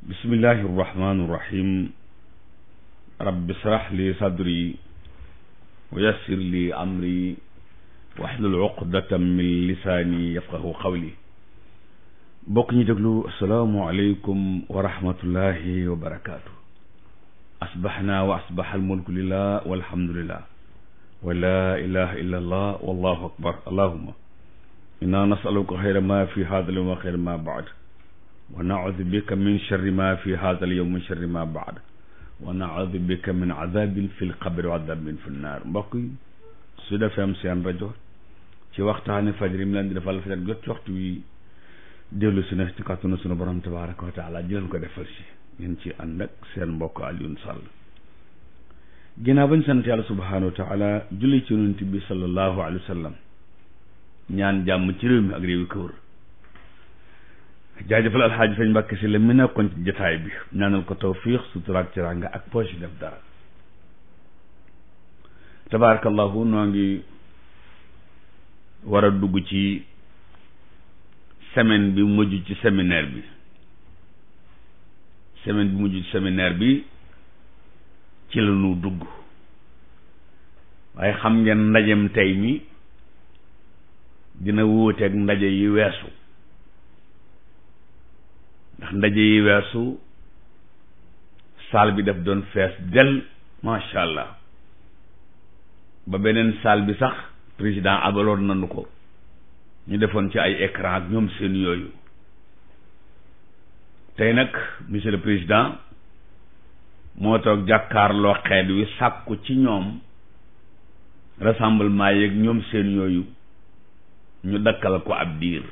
bismillahi irrahmani irrahim rabbi srah li sadri wa yassir li amri wahlul uqdatan min lisaani yafqahu qawli. bokk ñi déglu asalaamu aleykum wa rahmatullahi wa barakaatu. asbaxnaa wa asbaxa almulku lillah walhamdulillah wa laa ilaha illa allah wallahu akbar. allahumma inna nasaluka xayra ma fi hada al yawm wa xayra ma baad wa naudu bika min charri ma fi hada al yawm min charri ma baad wa naudu bika min adabin fi lqabri wa adabin fi nnaar. mbokk yi Sud FM seen rajo ci waxtaani fajar mi leen di defal fajar jot ci waxtu wi dellu si na ci kàttanu sunu borom tabaraka wa taala jëleen ko defal si ngeen ci ànd ak seen mbokk Alioune Sall. ginnaaw bañ sant yàlla subhanahu wa taala julli ci yonent bi sallallahu alayhi wa sallam ñaan jàmm ci réew mi ak réew yi ko wër. jaajëfal alxaaji Sëñ Mbàkke si la mi nekkoon ci jotaay bi ñaanal ko tawfiix sutura ak teraanga ak poche def dara. tabarakallahu noo ngi war a dugg ci semaine bi mujj ci séminaire bi ci la ñu dugg waaye xam ngeen ndajem tey mi dina wuuteeg ndaje yi weesu ndax ndaje yi weesu saal bi daf doon fees del macha allah ba beneen saal bi sax président abaloon nañu ko ñu defoon ci ay écran ak ñoom seen yooyu. tey nag monsieur le président moo toog jàkkaarloo xeet wi sàkku ci ñoom rassemblement yeeg ñoom seen yooyu ñu dakkal ko ab diir.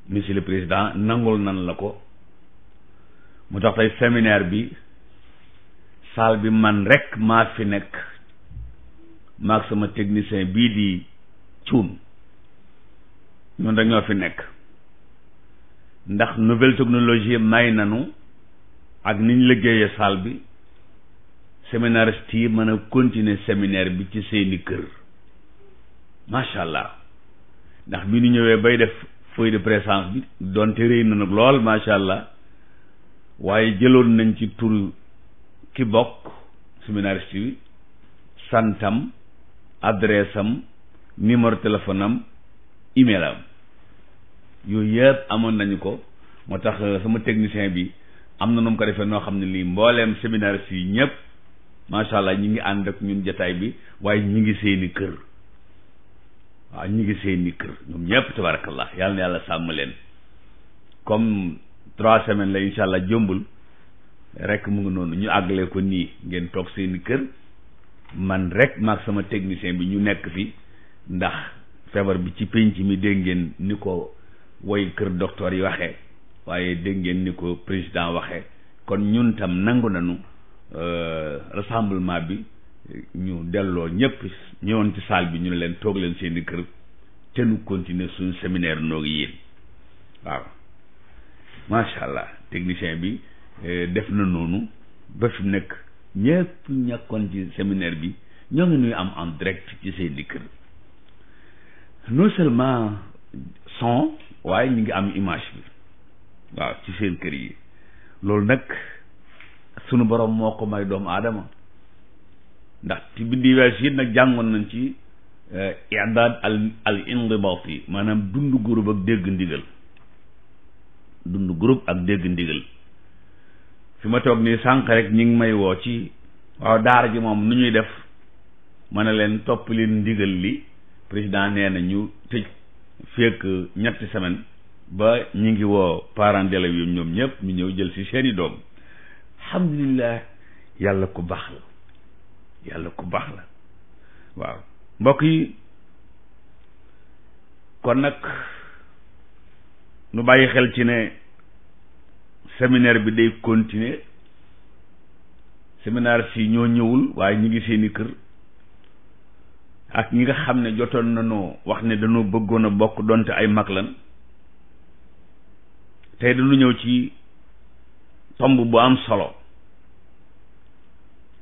monsieur le président nangul nan la ko mu tax tey séminaire bi salle bi man rek maa fi nekk maag sama technicien bii di cuun ñun rek ñoo fi nekk ndax nouvelle technologie may nanu ak niñ liggéeyee salle bi séminariste yi mën a continuer séminaire bi ci seeni kër macha allah ndax bi ñu ñëwee bay def feuille de présence bi doonte réy na nag lool macha allah waaye jëloon nañ ci turu ki bokk séminariste bi santam adresse am numéro téléphone am email am yooyu yëpp amoon nañu ko. moo tax sama technicien bi am na nu mu ko defee noo xam ne lii mbooleem séminariste yi ñëpp macha allah ñi ngi ànd ak ñun jataay bi waaye ñi ngi seeni kër. waaw ñu ngi seeni kër ñoom ñëpp tabarakallah yàlla na yàlla sàmm leen. comme 3 semaines la incha allah jombul rek mu ngi noonu ñu àggale ko nii ngeen toog seeni kër man rek maag sama technicien bi ñu nekk fi ndax feebar bi ci pénc mi dégg ngeen ni ko woy kër docteur yi waxee waaye dégg ngeen ni ko président waxee kon ñun tam nangu nañu rassemblement bi ñu delloo ñëpp ñëwoon ci salle bi ñu ne leen toog leen seeni kër te nu continuer suñu séminaire noogi yéen. waaw macha allah technicien bi def na noonu ba fi mu nekk ñëpp ñàkkoon ci séminaire bi ñoo ngi nuy am en direct ci seeni kër non seulement son waaye ñu ngi am image bi waaw ci seen kër yi. loolu nag sunu borom moo ko may doomu aadama ndax ci bindi wees yi nag jàngoon nañ ci i'dad al indibat yi maanaam dund groupe ak dégg ndigal fi ma toog nii sànq rek ñi ngi may woo ci waaw daara ji moom nu ñuy def ma ne leen topp leen ndigal li président nee na ñu tëj fekk ñetti semaine ba ñi ngi woo parents d'élèves yi ñoom ñëpp ñu ñëw jël ci seeni doom. alhamdulillah yàlla ku baax la waaw mbokk yi kon nag nu bàyyi xel ci ne séminaire bi day continuer. séminaire si ñoo ñëwul waaye ñi ngi seeni kër ak ñi nga xam ne jotoon nañoo wax ne dañoo bëggoon a bokk donte ay mag lan tey dañu ñëw ci tomb bu am solo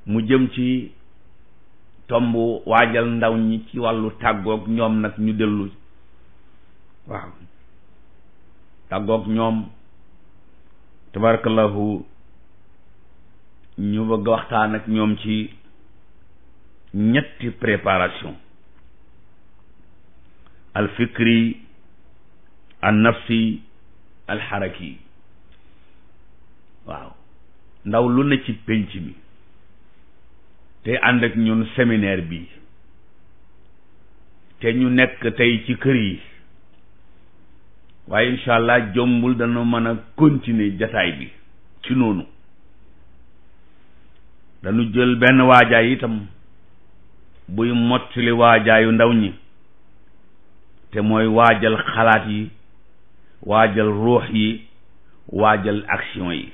mu jëm ci tomb waajal ndaw ñi ci wàllu tàggoog ñoom nag ñu dellu waaw tàggoog ñoom tabarakallahu ñu bëgg waxtaan ak ñoom ci ñetti préparation: al fikri, al nafsi, al xaraki. waaw ndaw lu ne ci penc mi te ànd ak ñun séminaire bi te ñu nekk tey ci kër yi, waaye incha allah jombul dana mën a continuer jataay bi ci noonu. dañu jël benn waajaay itam buy mottali waajaayu ndaw ñi, te mooy waajal xalaat yi, waajal ruux yi, waajal action yi.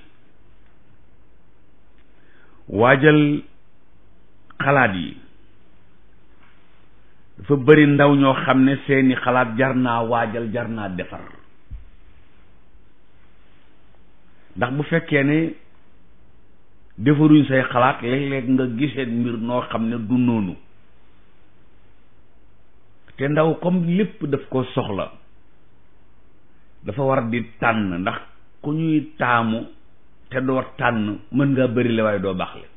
waajal xalaat yi dafa bari ndaw ñoo xam ne seeni xalaat jar naa waajal, jar naa defar. ndax bu fekkee ne defaruñ say xalaat, léeg-léeg nga gisee mbir noo xam ne du noonu. te ndaw comme lépp daf ko soxla, dafa war di tànn, ndax ku ñuy taamu te doo tànn mën ngaa bëri le waaye doo baaxle.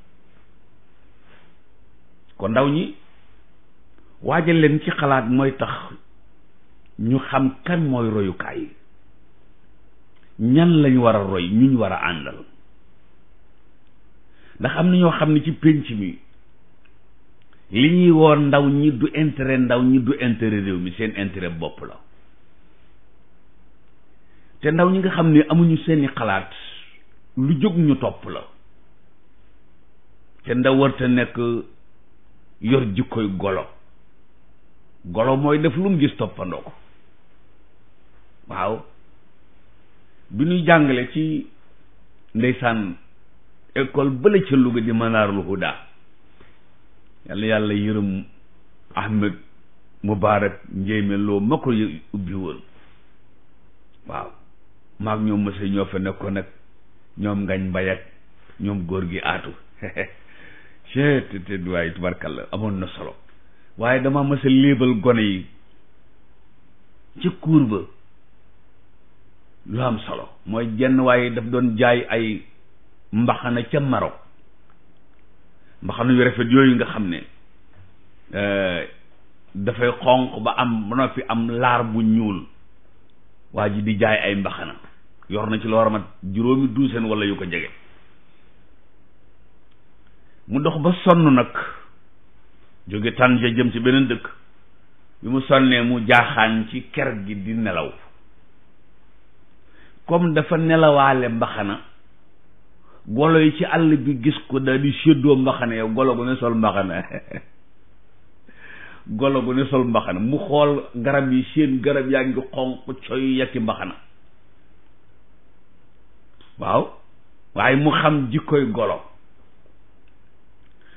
kon ndaw ñi waajal leen ci xalaat mooy tax ñu xam kan mooy royukaay, ñan lañu war a roy, ñuñ war a àndal. ndax am na ñoo xam ne ci pénc mi li ñuy woon ndaw ñi du intérêt ndaw ñi, du intérêt réew mi, seen intérêt bopp la. te ndaw ñi nga xam ne amuñu seeni xalaat, lu jóg ñu topp la. te ndaw warta nekk yor jikkoy golo. golo mooy def lu mu gis toppandoo ko. waaw bi ñuy jàngale ci ndeysaan école bële ca Louga di Manaarul Huda, yàlla yërëm Ahmed Moubarak Njéeme Loo ma ko ubbi woon. waaw maag ñoom mësa ñoo fa nekkoon nag ñoom ngañ mbay ak ñoom góor gi aatu te waaye tubarkalla amoon na solo. waaye dama mësa léebal gone yi ci cour ba lu am solo mooy jenn waaye daf doon jaay ay mbaxana ca Maroc, mbaxana yu rafet yooyu nga xam ne dafay xonq ba noppi am laar bu ñuul. waa ji di jaay ay mbaxana, yor na ci lu war a mat juróomi duuseen wala yu ko jege. mu dox ba sonn nag, jóge Tànja jëm ci beneen dëkk. bi mu sonnee mu jaaxaan ci ker gi di nelaw. comme dafa nelawaale mbaxana, golo yi ci àll bi gis ko daal di séddoo mbaxana. yow golo gu ne sol mbaxana golo gu ne sol mbaxana. mu xool garab yi, seen garab yaa ngi xonq coy yekki mbaxana. waaw waaye mu xam jikkoy golo,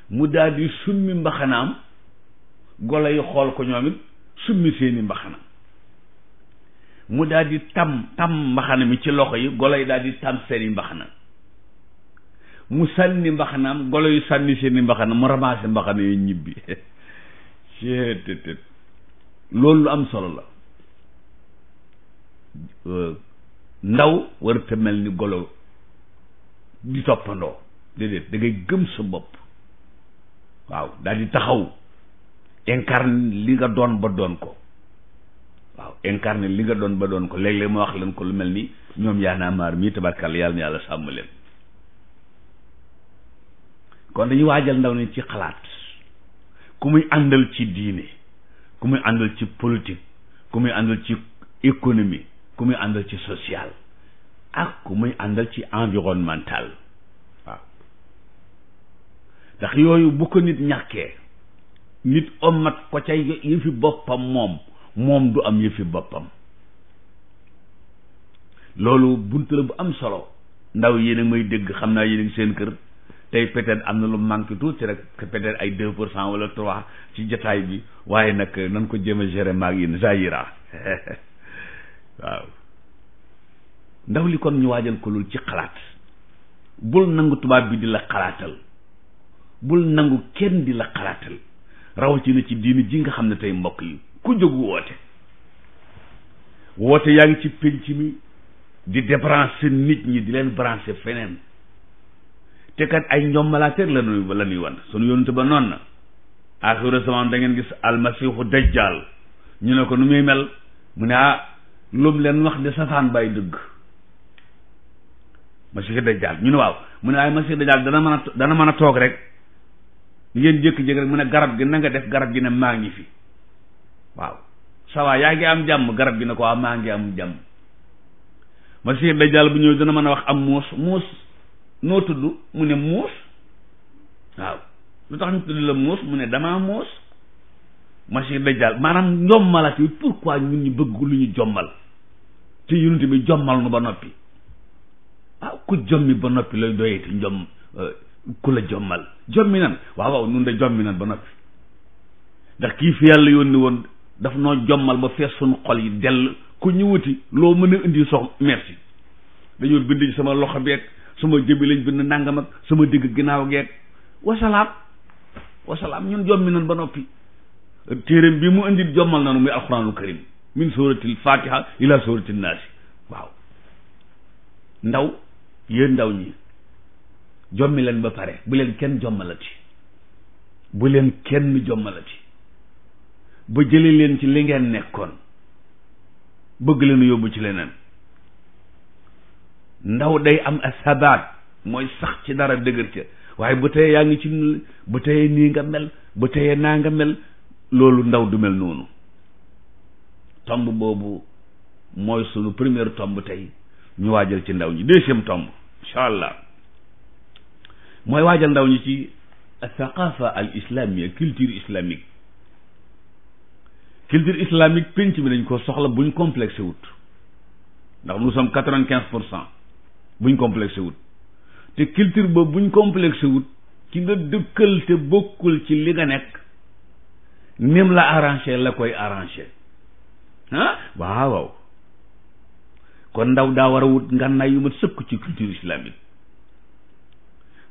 mu daal di summi mbaxanaam, golo yi xool ko ñoom it summi seeni mbaxana. mu daal di tam mbaxana mi ci loxo yi, golo yi daal di tam seeni mbaxana. mu sànni mbaxanaam, golo yu sànni seeni mbaxana, mu ramassé mbaxana yi ñibbi. loolu lu am solo la. ndaw warut mel ni golo di toppandoo, déedéet, da ngay gëm sa bopp. waaw daal di taxaw incarne li nga doon ba doon ko. waaw incarne li nga doon ba doon ko. léeg-léeg ma wax leen ko lu mel ni ñoom yaanaa maar mii tabarkàlla, yàlla na yàlla sàmm leen. kon dañuy waajal ndaw ni ci xalaat, ku muy àndal ci diine, ku muy àndal ci politique, ku muy àndal ci économie, ku muy àndal ci social, ak ku muy àndal ci environnemental. waaw ndax yooyu bu ko nit ñàkkee, nit ommat ko ca yëfi boppam, moom du am yëfi boppam. loolu bunt la bu am solo. ndaw yéen a may dégg, xam naa yéen a ngi seen kër tey, peut-être am na lu manqué tuuti rek, peut-être ay 2% wala 3 ci jotaay bi, waaye nag nan ko jéem a gérer maag yéen Zahira. waaw ndaw li kon ñu waajal ko loolu ci xalaat. bul nangu tubaab bi di la xalaatal, bul nangu kenn di la xalaatal, rawatina ci diini ji nga xam ne tey mbokk yi ku jóg woote yaa ngi ci pénc mi, di débrancher nit ñi di leen brancher feneen te kat ay njommalaateg la ñuy wan sunu yonente ba noonu na axiru zaman da ngeen gis almasiixu dajjal ñu ne ko nu muy mel mu ne lum leen wax de safaan bay dëgg masiixu dajjal ñu ne waaw mu ne waaye masiixu dajjal dana mën a toog rek ngeen jékki-jékki rek mu ne garab gi na nga def garab gi ne maa ngi fi waaw sawa yaa ngi am jàmm garab gi ne ko waaw maa ngi am jàmm masiixu dajjal bu ñëw dana mën a wax am muus noo tudd mu ne muus waaw lu tax ñu tudd la muus mu ne damaa muus masiixu dajjal maanaam njommalat yi pourquoi ñun ñu bëgg lu ñu jommal te yonent bi jommal nu ba noppi ku jommi ba noppi lay doyeti njom ku la jommal jommi nan waaw nun de jommi nan ba noppi ndax kii fi yàlla yónni woon daf noo jommal ba fees suñu xol yi dell ku ñu wuti loo mën a indi sox merci dañoo bind ci sama loxo beeg sama jëbi lañ bind nangam ak sama digg ginnaaw geeg wasalaam ñun jommi nan ba noppi téeréem bi mu indi jommal nanu muy alxuraanul karim min suratil fatiha ila suratil naasi waaw yéen ndaw ñi jommi leen ba pare bu leen kenn jommalati ba jële leen ci li ngeen nekkoon bëgg leen yóbbu ci leneen ndaw day am asabaat mooy sax ci dara dëgër ca waaye bu teyee yaa ngi ci bu teyee nii nga mel bu teyee naa nga mel loolu ndaw du mel noonu tomb boobu mooy sunu première tomb tey ñu waajal ci ndaw ñi deuxième tomb incha allah mooy waajal ndaw ñi ci thaqafa al islamia culture islamique penc mi dañ ko soxla buñ complexé wut ndax nous sommes 95% buñ complexé wut te culture boobu buñ complexé wut ki nga dëkkal te bokkul ci li nga nekk nim la arrangé la koy arrangé waaw kon ndaw daa war a wut ngànnaay yu ma sëkk ci culture islamique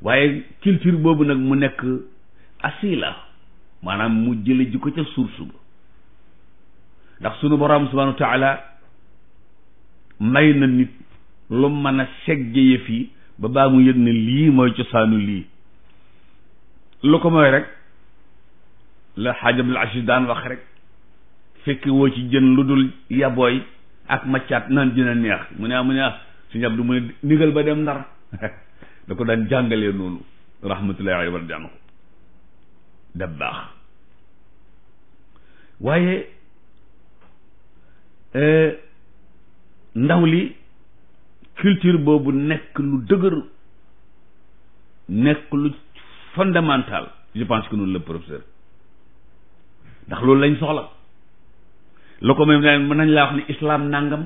waaye culture boobu nag mu nekk asila maanaam mu jële ji ko ca source ba ndax sunu borom subhanahu wa taala may na nit lu mën a segge yëf yi ba baa mu yëg ne lii mooy cosaanu lii lu ko mooy rek la Xaaj Abdul Asiis daan wax rek fekk woo ci jën lu dul yabooy ak maccaat naan dina neex mu ne Sëñ Abdu mu ne nigal ba dem Ndar da ko daan jàngalee noonu rahmatullahi alayhi wa radiyallahu anhu da baax waaye ndaw li culture boobu nekk lu dëgër nekk lu fondamental je pense que noonu la professeur ndax loolu lañ soxla la ko même mën nañ laa wax ni islam nangam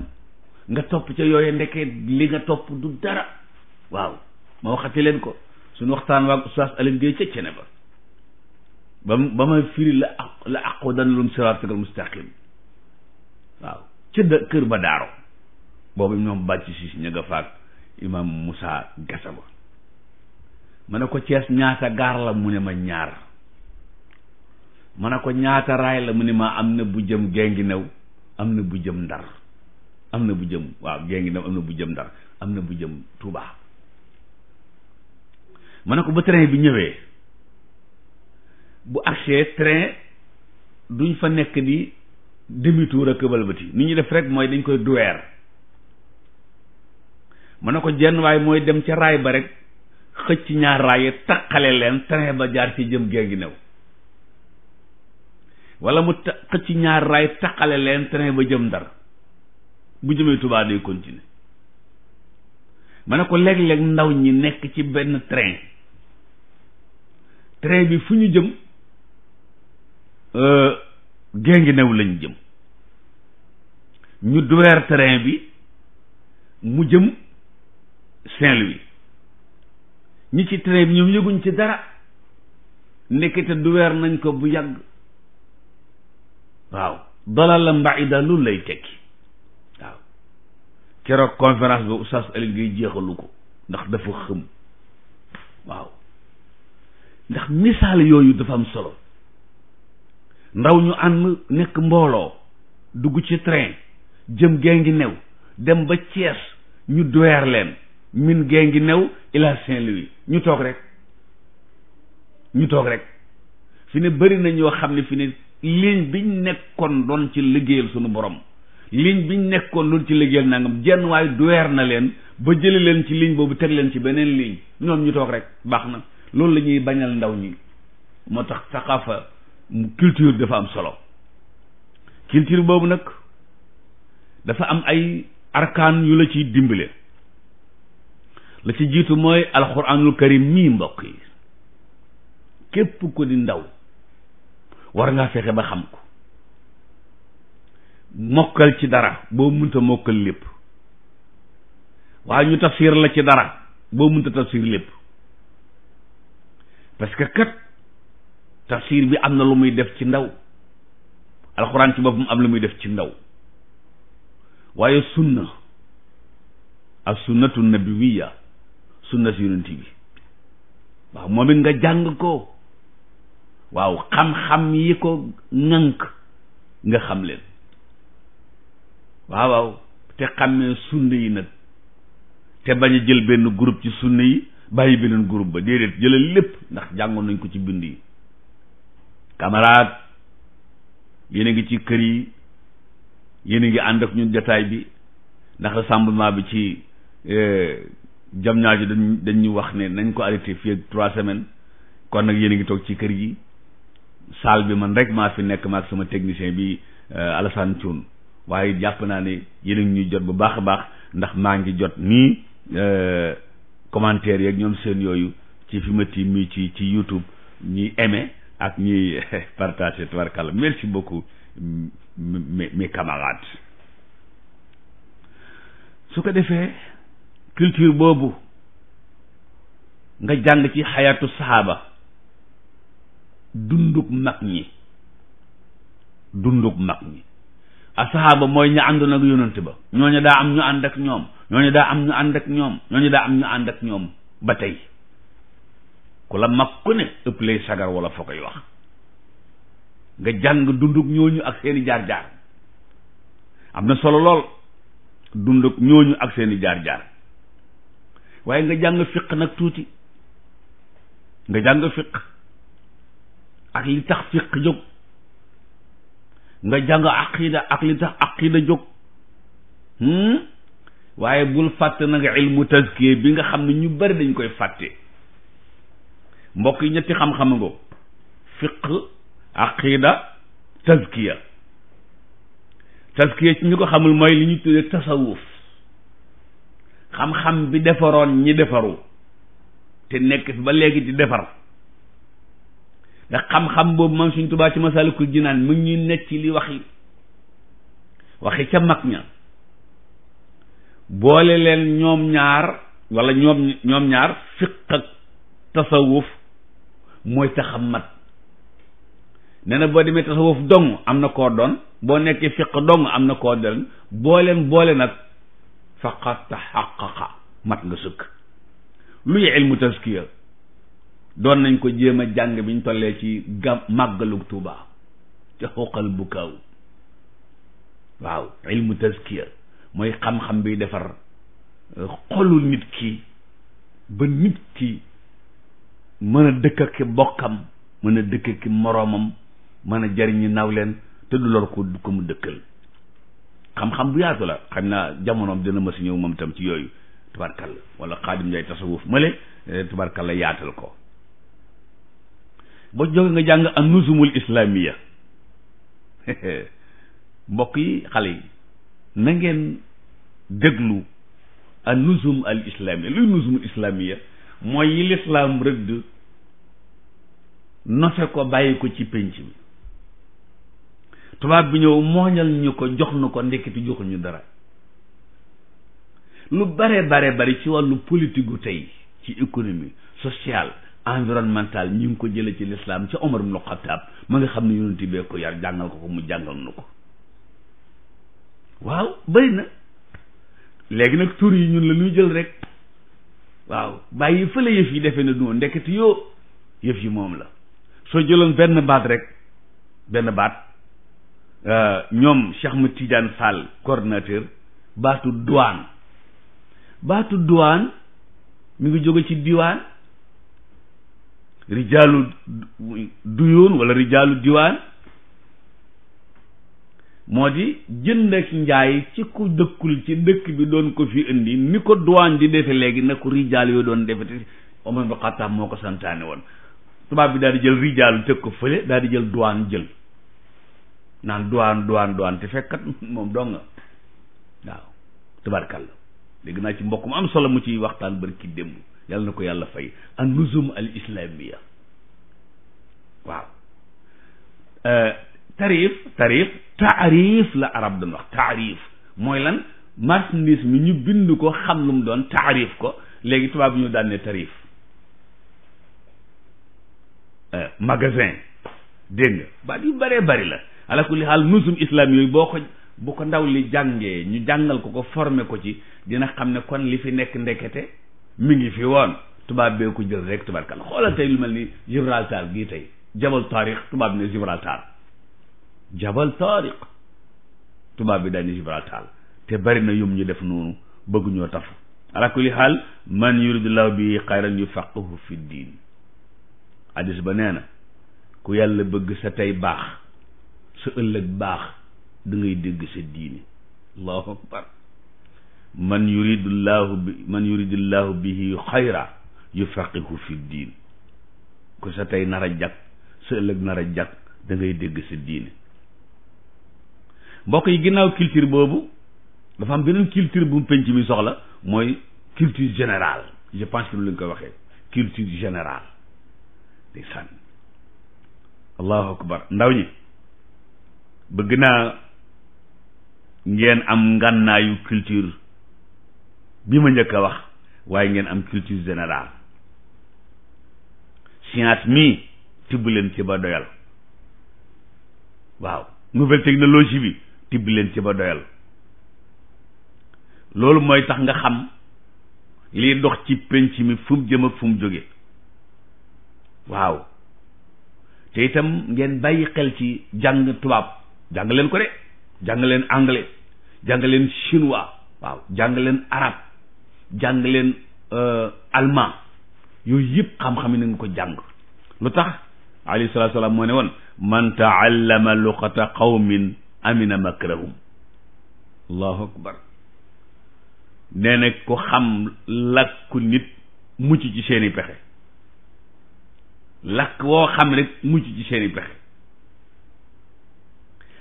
nga topp ca yooye ndekkee li nga topp du dara waaw ma waxati leen ko suñu waxtaan waag Oustaz Alioune Gueye ca cene ba ma firi la aqudan lum siratakal mustaqim waaw ca kër ba daaro boobu ñoom bàcc si ña nga faak imam Moussa Gassama ma ne ko Cees ñaata gaar la mu ne ma ñaar ma ne ko ñaata raay la mu ne ma am na bu jëm Guinguinéo am na bu jëm Ndar am na bu jëm waaw Guinguinéo am na bu jëm Ndar am na bu jëm Touba ma ne ko ba train bi ñëwee bu agsee train duñ fa nekk di demi-tour ak këbalbati ni ñuy def rek mooy dañ koy duweer ma ne ko jenn waay mooy dem ca raay ba rek xëcc ñaar raay yi taqale leen train ba jaar ci jëm Guinguinéo wala mu xëcc ñaar raay taqale leen train ba jëm Ndar bu jëmee Touba day continuer ma ne ko léeg-léeg ndaw ñi nekk ci benn train bi fu ñu jëm Guinguinéo lañ jëm ñu duweer train bi mu jëm Saint-Louis ñi ci train bi ñoom yëguñ ci dara nekkete duweer nañ ko bu yàgg waaw dalala mbaida loolu lay tekki waaw keroog conférence ba Oustaz Alioune Gueye jeexalu ko ndax dafa xëm waaw ndax misaal yooyu dafa am solo ndaw ñu ànd nekk mbooloo dugg ci train jëm Guinguinéo dem ba Thiès ñu doyar leen min gee ngi new ila Saint-Louis ñu toog rek fi ne bëri na ñoo xam ne fi ne ligne biñ nekkoon doon ci liggéeyal sunu borom ligne biñ nekkoon doon ci liggéeyal nangam jenn waaye doyar na leen ba jële leen ci ligne boobu teg leen ci beneen ligne ñoom ñu toog rek baax na. loolu la ñuy bañal ndaw ñi moo tax saqaafa culture dafa am solo culture boobu nag dafa am ay arkaan yu la ciy dimbale la ci jiitu mooy alxuraanul karim mii mbokk yi képp ko di ndaw war ngaa fexe ba xam ko mokkal ci dara boo munta mokkal lépp waaye ñu tafsir la ci dara boo munta tafsir lépp parce que kat tafsir bi am na lu muy def ci ndaw alxuraan ci boppam am lu muy def ci ndaw waaye sunna ak sunnatu nabiwiya sunna si yonent bi waaw moom it nga jàng ko waaw xam-xam yi ko ŋànk nga xam leen waaw te xàmmee sunna yi nag te bañ a jël benn groupe ci sunna yi bàyyi beneen groupe ba déedéet jëlal lépp ndax jàngoon nañ ko ci bind yi camarade yéen a ngi ci kër yi yéen a ngi ànd ak ñun jotaay bi ndax rassemblement bi ci jam ñaajo dañu wax ne nañ ko arrêté fii ak 3 semaines kon nag yéen a ngi toog ci kër yi salle bi man rek maa fi nekk maag sama technicien bi Alassane Thioune waaye jàpp naa ne yéen a ngi ñuy jot bu baax a baax ndax maa ngi jot nii commentaire yeeg ñoom seen yooyu ci fi ma tiim mi ci YouTube ñuy aimé ak ñuy partagé tabarkàlla merci beaucoup mes camarades su ko defee culture boobu nga jàng ci xayaatu saxaaba dunduk mag ñi a saxaaba mooy ñu àndoon ak yonent ba ñooñu daa am ñu ànd ak ñoom ñooñu daa am ñu ànd ak ñoom ñooñu daa am ñu ànd ak ñoom ba tey ku la mag ku ne ëpp lay sagar wala foo koy wax nga jàng dunduk ñooñu ak seeni jaar-jaar am na solo lool dunduk ñooñu ak seeni jaar-jaar waaye nga jàng fiq nag tuuti nga jàng fiq ak li tax fiq jóg nga jàng aqida ak li tax aqida jóg waaye bul fàtte nag ilmu tazkiya bi nga xam ne ñu bari dañ koy fàtte mbokk yi ñetti xam-xam nga fiq aqida tazkiya ci ñu ko xamul mooy li ñu tuddee tasawuf xam-xam bi defaroon ñi defaru te nekk fi ba léegi di defar ndax xam-xam boobu moom Sëriñ Tuubaa ci Masaalikul Jinaan mu ñuy nekk ci li waxi ca mag ña boole leen ñoom ñaar wala ñoom ñaar fiq ak tasawuf mooy taxam mat nee na boo demee tasawuf dong am na koo doon boo nekkee fiq dong am na koo doon boole nag faqat taxaqaqa mat nga sëkk luy ilmu taskiya doon nañ ko jéem a jàng biñ tollee ci màggalu Tuuba ca xuqal bu kaaw waaw ilmu taskiya mooy xam-xam bi defar xolul nit ki ba nit ki mën a dëkk ak bokkam mën a dëkk ak moroomam mën a jariñi naw leen te du lor ko du ko mu dëkkal xam-xam bu yaatu la xam naa jamonoom dina ma si ñëw moom tam ci yooyu tubarkalla wala Xaadim Njaay tasawuf male tubarkalla yaatal ko ba jóge nga jàng an nuzumul islamiya mbokk yi xale yi na ngeen déglu an nuzum al islamiya luy nuzumul islamiya mooy yi lislaam rëdd nose ko bàyyi ko ci pénc mi tubaab bi ñëw mooñal ñu ko jox na ko ndekkiti joxul ñu dara lu bare ci wàllu politique gu tey ci économie sociale environnementale ñu ngi ko jële ci lislaam ca Omar ibn Khattab ma nga xam ne yonent bee ko yar jàngal ko mu jàngal nu ko waaw bëri na léegi nag tur yi ñun la ñuy jël rek waaw bàyyi fële yëf yi defe na du ndeketi yoo yëf yi moom la soo jëloon benn baat ñoom Cheikh Ahmed Tidiane Fall coordinateur baatu douane baatu duwaan mi ngi jóge ci diwaan, rijaalu duyoon wala rijaalu diwaan, moo di jënd ak njaay ci ku dëkkul ci dëkk bi doon ko fi indi ni ko duwaan di defe léegi na ko rijaal yoo doon defe te Omar ibn Khattab moo ko santaane woon. tubaab bi daal di jël rijaalu teg ko fële daal di jël duwaan jël naan duwaan te fekkat moom dong nga waaw tabarkalla. dégg naa ci mbokk mu am solo mu ciy waxtaan barki démb, yàlla na ko yàlla fay, an nuzum al islamia. waaw taarif la arab doon wax. taarif mooy lan? marchandise mi ñu bind ko xam lu mu doon taarif ko, léegi tubaab bi ñu daan ne tarif. magasin dégg nga baat yu bëree bëri la. ala kulli xaal nuzum islam yooyu bu ko ndaw li jàngee ñu jàngal ko formé ko ci, dina xam ne kon li fi nekk ndekete mi ngi fi woon, tubaab bee ko jël rek tubaarkalla. xoolal tey lu mel ni Gibraltar gii tey, jabal taariq tubaab ne Gibraltar, jabal taariq tubaab bi daal ne Gibraltar, te bari na yum ñu def noonu bëgg ñoo tafu. ala kulli xaal man yuridullahu bi xayran yufaqihu fi diin. hadis ba nee na ku yàlla bëgg sa tey baax sa ëllëg baax da ngay dégg sa diine. allahu akbar. man yuridullahu bihi xayra yufaqihu fi diin. ku sa tey nar a jag sa ëllëg nar a jag da ngay dégg sa diine. mbokk yi, ginnaaw culture boobu dafa am beneen culture bu mu penc mi soxla, mooy culture générale. je pense que lu lañ koy waxee culture générale. ndeysaan allahu akbar. ndaw ñi bëgg naa ngeen am ngànnaayu culture bi ma njëkk a wax, waaye ngeen am culture générale. science mi tibb leen ci ba doyal. waaw nouvelle technologie bi tibb leen ci ba doyal. loolu mooy tax nga xam liy dox ci penc mi fu mu jëm ak fu mu jóge. waaw te itam ngeen bàyyi xel ci jàng tubaab, jàng leen ko de, jàng leen anglais, jàng leen chinois, waaw jàng leen arabe, jàng leen allemand. yooyu yëpp xam-xam yi na nga ko jàng. lu tax alayhi salaatu salaam moo ne woon man taallama luqata qawmin amina makrahum. allahu akbar. nee na ko xam làkku nit mucc ci seeni pexe. làkk woo xam rek mucc ci seeni pexe.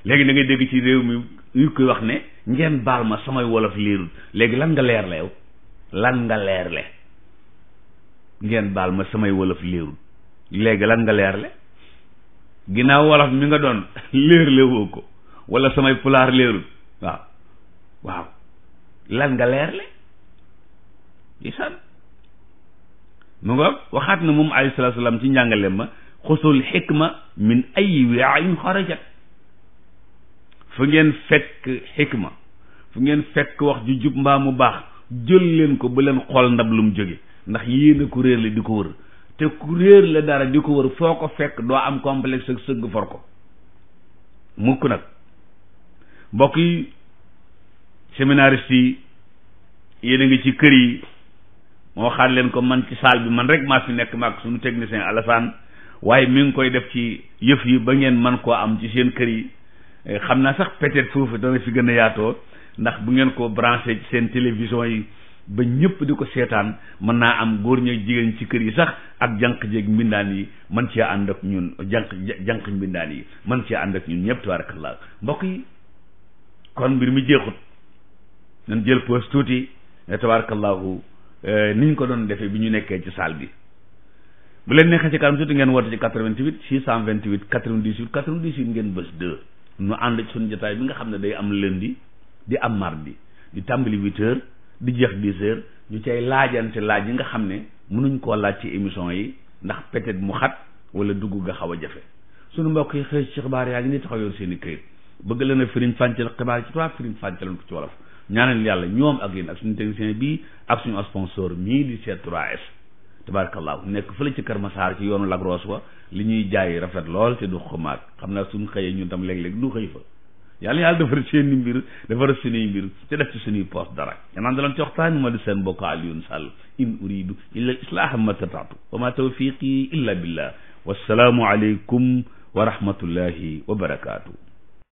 léegi da ngay dégg ci réew mi yu koy wax ne ngeen baal ma samay wolof liirul. léegi lan nga leer la yow, lan nga leer le ngeen baal ma samay wolof liirul. léegi lan nga leer le ginnaaw wolof mi nga doon leer le woo ko, wala samay pulaar leerul. waaw lan nga leer le isaan mu nga waxaat na moom alayhi salaatu salaam ci njàngaleem ma xusul xikma min ay wi'in xarajat. fu ngeen fekk xikma, fu ngeen fekk wax ju jub mbaa mu baax, jël leen ko bu leen xool ndab lu mu jóge, ndax yéen a ku réer la di ko wër, te ku réer la dara di ko wër foo ko fekk doo am complexe ak sëgg for ko mukk nag. mbokk yi séminariste yi yéen a ngi ci kër yi, moo xaar leen ko man ci salle bi man rek maa fi nekk maag suñu technicien Alassane, waaye mi ngi koy def ci yëf yi ba ngeen man koo am ci seen kër yi. xam naa sax peut-être foofu dana fi gën a yaatoo, ndax bu ngeen ko branché ci seen télévision yi ba ñëpp di ko seetaan, mën naa am góor ña jigéen ci kër yi sax ak jànq jeeg mbindaan yi man cee ànd ak ñun, jànq mbindaan yi man cee ànd ak ñun ñëpp tabarakallah. mbokk yi kon mbir mi jeexut, nañ jël pause tuuti tabarakallahu niñ ko doon defee bi ñu nekkee ci salle bi. bu leen neexee ci kanam tuuti ngeen woote ci 88 628 98 98 ngeen bës 2 nu ànd ci suñu jotaay bi nga xam ne day am lundi di am mardi, di tàmbali 8h di jeex 10h, ñu cay laajante laaj yi nga xam ne mënuñ koo laaj ci émission yi ndax peut-être mu xat wala dugg nga xaw a jafe. suñu mbokk yi xëy ci xibaar yaa ngi ni taxaw yor seen i këyit bëgg leen a firiñ fàncal xibaar ci tubaab firiñ fàncal ko ci wolof. ñaanal yàlla ñoom ak yéen ak suñu technicien bii ak suñu sponsor mii di C3S tabarakallah nekk fële ci Kër Massar ci yoonu Lagros wa li ñuy jaay rafet lool te du xumaat. xam naa suñu xëyee ñun tam léeg-léeg du xëy fa yàlla yàlla defar seeni mbir defar suñuy mbir te def ci suñuy poos dara yanaan dalan ci waxtaan ma di seen bokk Alioune Sall in uridu illa al islaha ma tataatu wa ma tawfiqi illa billah wassalaamu aleykum wa rahmatullahi wa barakaatu